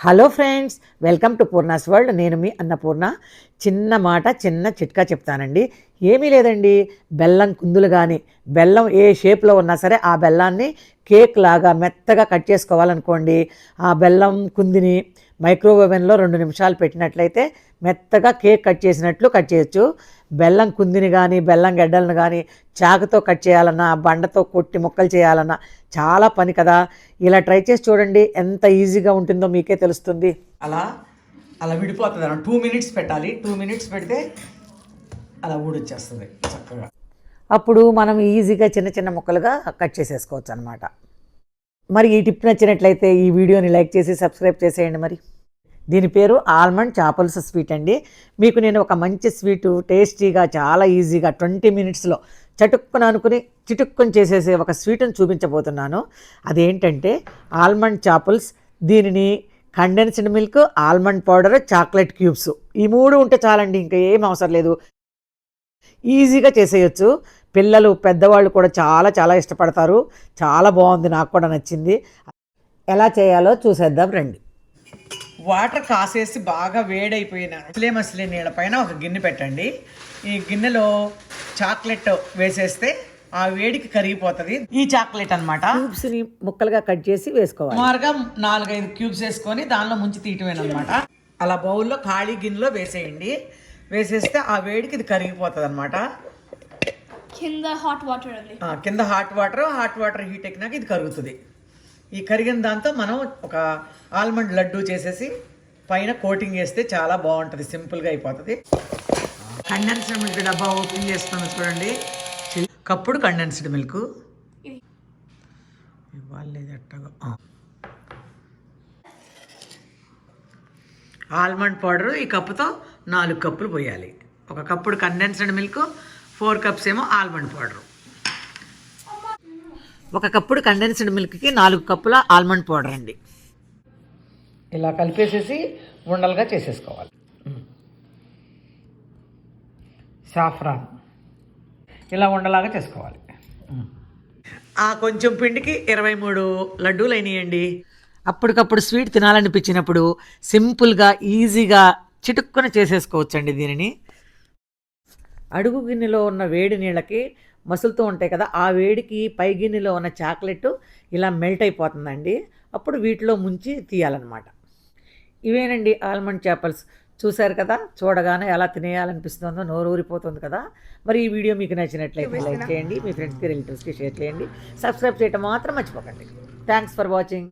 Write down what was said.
Hello friends, welcome to Poorna's world. నేను మీ అన్నపూర్ణ. చిన్న మాట, చిన్న చిట్కా చెప్తానండి. ఏమీ లేదండి, బెల్లం కుందులు కానీ బెల్లం ఏ షేప్లో ఉన్నా సరే ఆ బెల్లాన్ని కేక్ లాగా మెత్తగా కట్ చేసుకోవాలనుకోండి. ఆ బెల్లం కుందిని మైక్రోవేవ్ ఓవెన్లో 2 నిమిషాలు పెట్టినట్లయితే మెత్తగా కేక్ కట్ చేసినట్లు కట్ చేయొచ్చు. బెల్లం కుందిని కానీ బెల్లం గడ్డలను కానీ చాకుతో కట్ చేయాలన్నా, బండతో కొట్టి ముక్కలు చేయాలన్నా చాలా పని కదా. ఇలా ట్రై చేసి చూడండి, ఎంత ఈజీగా ఉంటుందో మీకే తెలుస్తుంది. అలా అలా విడిపోతుంది అన్న 2 మినిట్స్ పెట్టాలి. 2 మినిట్స్ పెడితే అలా ఊడొచ్చేస్తుంది చక్కగా. అప్పుడు మనం ఈజీగా చిన్న చిన్న ముక్కలుగా కట్ చేసేసుకోవచ్చు అనమాట. మరి ఈ టిప్ నచ్చినట్లయితే ఈ వీడియోని లైక్ చేసి సబ్స్క్రైబ్ చేసేయండి. మరి దీని పేరు ఆల్మండ్ చాపల్స్ స్వీట్ అండి. మీకు నేను ఒక మంచి స్వీటు టేస్టీగా చాలా ఈజీగా 20 మినిట్స్లో చటుక్కున అనుకుని చిటుక్కుని చేసేసే ఒక స్వీట్ని చూపించబోతున్నాను. అదేంటంటే ఆల్మండ్ చాపల్స్. దీనిని condensed milk, almond powder, chocolate cubes ఈ 3 ఉంటే చాలండి, ఇంకా ఏం అవసరం లేదు. ఈజీగా చేసేయచ్చు. పిల్లలు పెద్దవాళ్ళు కూడా చాలా చాలా ఇష్టపడతారు. చాలా బాగుంది, నాకు కూడా నచ్చింది. ఎలా చేయాలో చూసేద్దాం రండి. వాటర్ కాసేసి బాగా వేడైపోయిన మసిలే నీళ్ళ పైన ఒక గిన్నె పెట్టండి. ఈ గిన్నెలో చాక్లెట్ వేసేస్తే ఆ వేడికి కరిగిపోతుంది. ఈ చాక్లెట్ అనమాట. క్యూబ్స్ని ముక్కలుగా కట్ చేసి వేసుకోవాలి. సుమారుగా 4-5 క్యూబ్స్ వేసుకొని దానిలో ముంచి తీయటమేనమాట. అలా బౌల్లో ఖాళీ గిన్నెలో వేసేయండి. వేసేస్తే ఆ వేడికి ఇది కరిగిపోతుంది అనమాట. కింద హాట్ వాటర్ హీట్ ఎక్కినాక ఇది కరుగుతుంది. ఈ కరిగిన దాంతో మనం ఒక ఆల్మండ్ లడ్డు చేసేసి పైన కోటింగ్ వేస్తే చాలా బాగుంటుంది, సింపుల్గా అయిపోతుంది. కండెన్స్డ్ మిల్క్ డబ్బా ఓపెన్ చేస్తాను చూడండి. కప్పుడు కండెన్స్డ్ మిల్క్ ఇవ్వాలి. ఆల్మండ్ పౌడర్ ఈ కప్పుతో 4 కప్పులు పోయాలి. ఒక కప్పుడు కండెన్స్డ్ మిల్క్, 4 కప్స్ ఏమో ఆల్మండ్ పౌడర్. ఒక కప్పుడు కండెన్స్డ్ మిల్క్కి 4 కప్పుల ఆల్మండ్ పౌడర్ అండి. ఇలా కలిపేసేసి ఉండలుగా చేసేసుకోవాలి. సాఫ్రాన్ ఇలా ఉండలాగా చేసుకోవాలి. ఆ కొంచెం పిండికి 23 లడ్డూలు అయినాయండి. అప్పటికప్పుడు స్వీట్ తినాలనిపించినప్పుడు సింపుల్గా ఈజీగా చిటుక్కున చేసేసుకోవచ్చండి. దీనిని అడుగు గిన్నెలో ఉన్న వేడి నీళ్ళకి మసులుతూ ఉంటాయి కదా, ఆ వేడికి పై గిన్నెలో ఉన్న చాక్లెట్ ఇలా మెల్ట్ అయిపోతుందండి. అప్పుడు వీటిలో ముంచి తీయాలన్నమాట. ఇవేనండి ఆల్మండ్ చాపల్స్. చూశారు కదా, చూడగానే ఎలా తినేయాలనిపిస్తుందో, నోరు ఊరిపోతుంది కదా. మరి ఈ వీడియో మీకు నచ్చినట్లయితే లైక్ చేయండి, మీ ఫ్రెండ్స్కి రిలేటివ్స్కి షేర్ చేయండి, సబ్స్క్రైబ్ చేయడం మాత్రం మర్చిపోకండి. Thanks for watching.